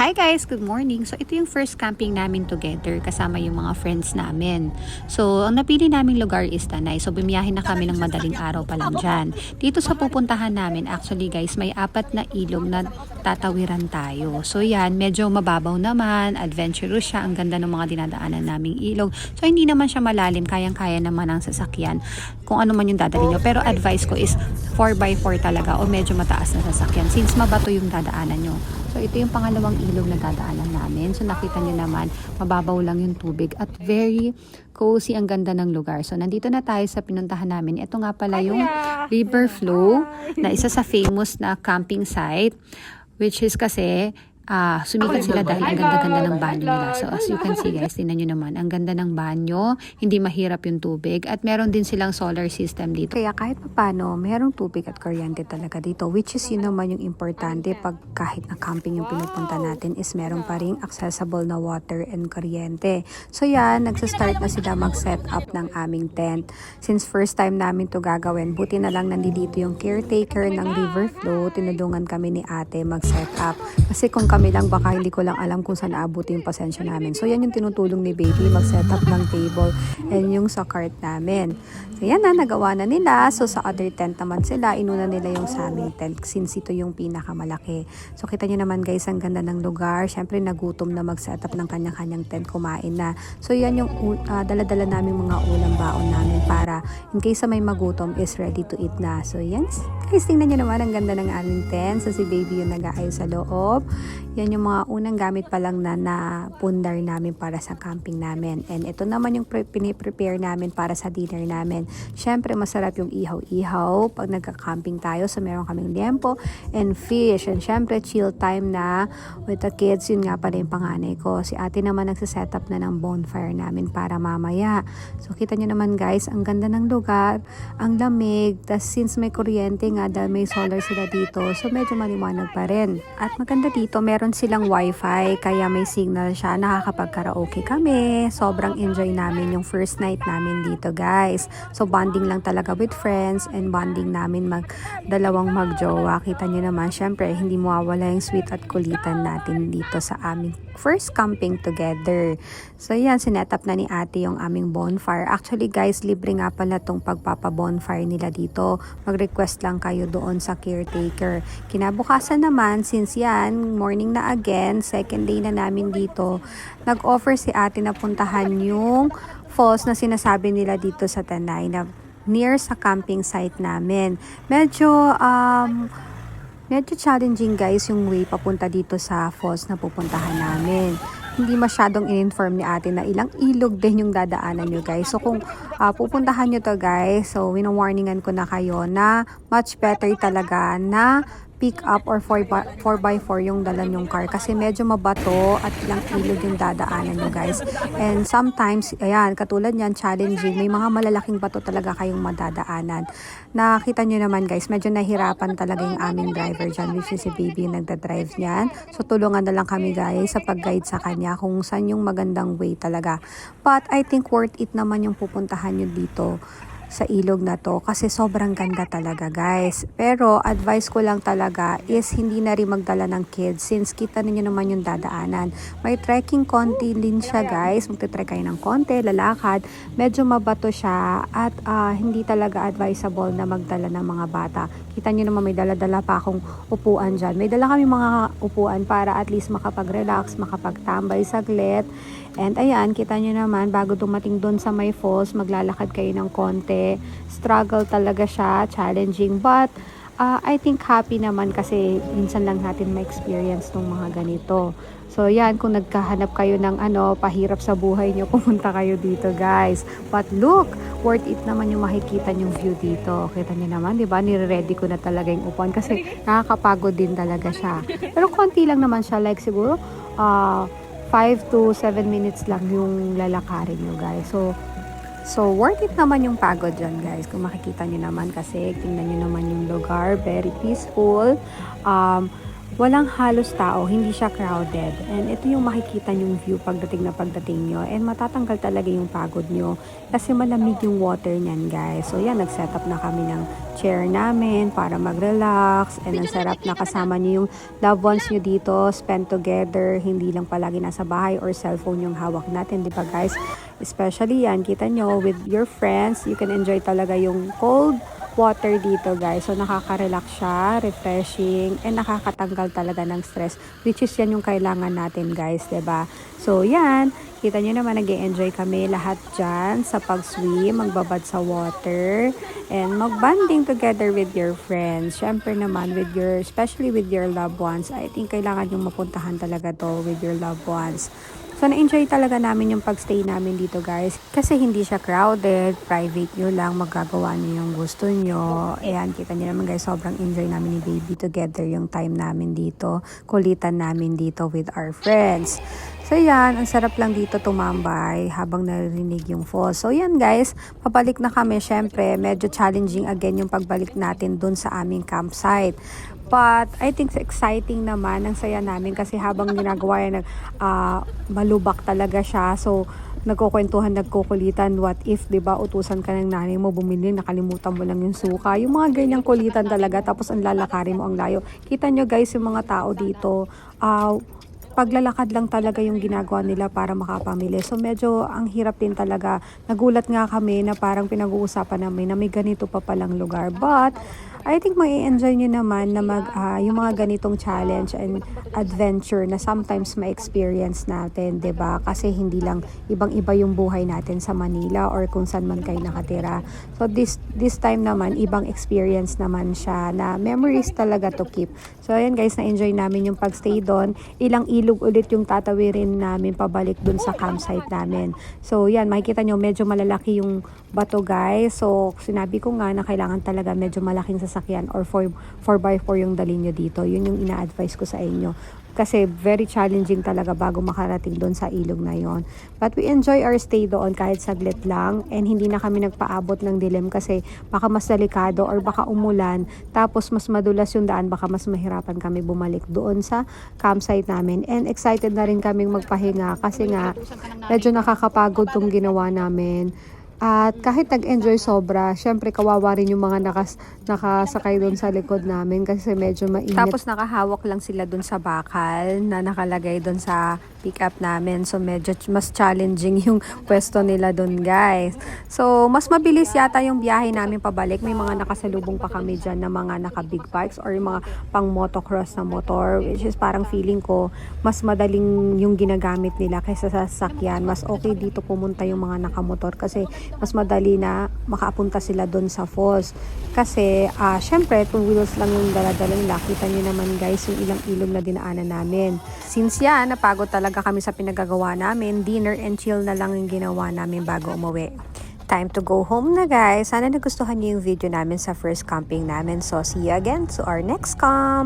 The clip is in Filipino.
Hi guys, good morning. So ito yung first camping namin together kasama yung mga friends namin. So ang napili naming lugar is Tanay. So bumiyahin na kami ng madaling araw pa lang dyan. Dito sa pupuntahan namin, actually guys, may 4 na ilog na tatawiran tayo. So yan, medyo mababaw naman, adventurous siya. Ang ganda ng mga dinadaanan naming ilog. So hindi naman siya malalim, kayang-kaya naman ang sasakyan kung ano man yung dadalhin nyo. Pero advice ko is 4x4 talaga o medyo mataas na sasakyan since mabato yung dadaanan nyo. So ito yung pangalawang ilog na dadaanan namin. So nakita nyo naman, mababaw lang yung tubig at very cozy, ang ganda ng lugar. So nandito na tayo sa pinuntahan namin. Ito nga pala yung River Flow na isa sa famous na camping site, which is kasi sumikat sila dahil ang ganda-ganda ng banyo nila. So as you can see guys, tingnan nyo naman, ang ganda ng banyo, hindi mahirap yung tubig at meron din silang solar system dito. Kaya kahit paano, merong tubig at kuryente talaga dito, which is yun naman yung importante pag kahit na camping yung pinupunta natin is meron pa ring accessible na water and kuryente. So yan, nagsa-start na sila mag-set up ng aming tent. Since first time namin to gagawin, buti na lang nandito yung caretaker ng River Flow, tinulungan kami ni ate mag-set up. Kasi kung kami lang, baka hindi ko lang alam kung saan aabuti yung pasensya namin. So yan yung tinutulong ni baby, mag-set up ng table and yung sa cart namin. So yan na, nagawa na nila. So sa other tent naman sila, inuna nila yung sa aming tent since ito yung pinakamalaki. So kita nyo naman guys, ang ganda ng lugar. Syempre nagutom na mag-set up ng kanya-kanyang tent, kumain na. So yan yung dala-dala namin mga ulam baon namin para in case may magutom is ready to eat na. So yan guys, tingnan nyo naman ang ganda ng aming tent. So si baby yung nag-aayos sa loob. Yan yung mga unang gamit pa lang na pundar namin para sa camping namin. And ito naman yung piniprepare namin para sa dinner namin. Syempre masarap yung ihaw-ihaw pag nagka-camping tayo. So meron kaming liempo and fish. And syempre chill time na with the kids. Yun nga pala yung panganay ko. Si ate naman nagsiset up na ng bonfire namin para mamaya. So kita nyo naman guys, ang ganda ng lugar. Ang lamig. Tas since may kuryente nga dahil may solar sila dito. So medyo maliwanag pa rin. At maganda dito, meron silang wifi kaya may signal siya, nakakapag-karaoke kami. Sobrang enjoy namin yung first night namin dito guys. So bonding lang talaga with friends and bonding namin dalawang magjowa. Kita nyo naman, syempre hindi mawawala yung sweet at kulitan natin dito sa aming first camping together. So yan, sinet up na ni ate yung aming bonfire. Actually guys, libre nga pala tong pagpapa-bonfire nila dito. Mag-request lang kayo doon sa caretaker. Kinabukasan naman, since yan, morning na again, second day na namin dito, nag-offer si ate na puntahan yung falls na sinasabi nila dito sa Tanay na near sa camping site namin. Medyo challenging guys yung way papunta dito sa falls na pupuntahan namin. Hindi masyadong in-inform ni ate na ilang ilog din yung dadaanan nyo guys. So kung pupuntahan nyo to guys, so wino-warningan ko na kayo na much better talaga na pick up or 4x4 yung dalan yung car kasi medyo mabato at ilang ilog yung dadaanan nyo guys. And sometimes, ayan, katulad yan, challenging, may mga malalaking bato talaga kayong madadaanan. Nakita nyo naman guys, medyo nahirapan talaga yung aming driver dyan, which is si baby yung nagda-drive niyan. So tulungan na lang kami guys sa pag-guide sa kanya kung saan yung magandang way talaga. But I think worth it naman yung pupuntahan nyo dito sa ilog na to kasi sobrang ganda talaga guys. Pero advice ko lang talaga is hindi na rin magdala ng kids since kita ninyo naman yung dadaanan. May trekking konti din siya guys. Magte-trek kayo ng konti, lalakad. Medyo mabato siya at hindi talaga advisable na magdala ng mga bata. Kita nyo naman may dala-dala pa akong upuan dyan. May dala kami mga upuan para at least makapag-relax, makapagtambay saglit. And ayan, kita nyo naman, bago dumating doon sa may falls, maglalakad kayo ng konti. Struggle talaga siya, challenging. But I think happy naman kasi minsan lang natin ma-experience ng mga ganito. So yan, kung nagkahanap kayo ng pahirap sa buhay nyo, pumunta kayo dito guys. But look, worth it naman yung makikita yung view dito. Kita nyo naman, di ba? Nire-ready ko na talaga yung upuan kasi nakakapagod din talaga siya. Pero konti lang naman siya, like siguro 5 to 7 minutes lang yung lalakarin nyo guys. So worth it naman yung pagod dyan guys. Kung makikita nyo naman kasi tingnan nyo naman yung lugar, very peaceful. Walang halos tao, hindi siya crowded. And ito yung makikita yung view pagdating nyo. And matatanggal talaga yung pagod nyo kasi malamig yung water niyan, guys. So yan, nag-set up na kami ng chair namin para mag-relax. And ang sarap na kasama nyo yung loved ones nyo dito, spend together, hindi lang palagi nasa bahay or cellphone yung hawak natin, di ba guys? Especially yan, kita nyo with your friends, you can enjoy talaga yung cold water dito, guys. So nakaka-relax siya, refreshing, and nakakatanggal talaga ng stress, which is yan yung kailangan natin, guys, 'di ba? So yan, kita nyo naman nag-enjoy kami lahat dyan sa pag-swim, magbabad sa water, and mag-bonding together with your friends. Syempre naman with your, especially with your loved ones, I think kailangan yung mapuntahan talaga to with your loved ones. So, na-enjoy talaga namin yung pagstay namin dito, guys. Kasi hindi siya crowded, private nyo lang, magagawa nyo yung gusto nyo. Ayan, kita nyo naman, guys, sobrang enjoy namin ni baby together yung time namin dito. Kulitan namin dito with our friends. So, yan, ang sarap lang dito tumambay habang narinig yung falls. So, yan, guys, pabalik na kami. Syempre, medyo challenging again yung pagbalik natin dun sa aming campsite. But I think exciting naman, ang saya namin kasi habang ginagawa yan, malubak talaga siya. So, nagkukwentuhan, nagkukulitan, what if, 'di ba, utusan ka ng nanay mo bumili, nakalimutan mo lang yung suka. Yung mga ganyang kulitan talaga, tapos ang lalakarin mo ang layo. Kita nyo, guys, yung mga tao dito, paglalakad lang talaga yung ginagawa nila para makapamili. So medyo ang hirap din talaga. Nagulat nga kami na parang pinag-uusapan namin na may ganito pa palang lugar. But I think mai-enjoy nyo naman na yung mga ganitong challenge and adventure na sometimes ma-experience natin, 'di ba? Kasi hindi lang ibang-iba yung buhay natin sa Manila or kung saan man kayo nakatira. So this time naman, ibang experience naman siya na memories talaga to keep. So ayan, guys, na-enjoy namin yung pagstay doon. Ilang ilog ulit yung tatawirin namin pabalik dun sa campsite namin. So yan, makikita nyo medyo malalaki yung bato, guys. So sinabi ko nga na kailangan talaga medyo malaking sasakyan or 4x4 yung dali nyo dito. Yun yung ina-advise ko sa inyo. Kasi very challenging talaga bago makarating doon sa ilog na yon. But we enjoy our stay doon kahit saglit lang, and hindi na kami nagpaabot ng dilim kasi baka mas delikado or baka umulan tapos mas madulas yung daan, baka mas mahirapan kami bumalik doon sa campsite namin. And excited na rin kaming magpahinga kasi nga medyo nakakapagod tong ginawa namin. At kahit nag-enjoy sobra, syempre kawawa rin yung mga nakasakay doon sa likod namin kasi medyo mainit. Tapos nakahawak lang sila doon sa bakal na nakalagay doon sa pick-up namin. So medyo mas challenging yung pwesto nila doon, guys. So mas mabilis yata yung biyahe namin pabalik. May mga nakasalubong pa kami dyan na mga naka-big bikes or yung mga pang motocross na motor, which is parang feeling ko mas madaling yung ginagamit nila kaysa sa sasakyan. Mas okay dito pumunta yung mga nakamotor kasi mas madali na makapunta sila doon sa falls. Kasi, syempre, 2 wheels lang yung dala-dala nila. Kita nyo naman, guys, yung ilang ilog na dinaanan namin. Since yan, napagod talaga kami sa pinagagawa namin, dinner and chill na lang yung ginawa namin bago umuwi. Time to go home na, guys. Sana nagustuhan niyo yung video namin sa first camping namin. So, see you again to our next camp!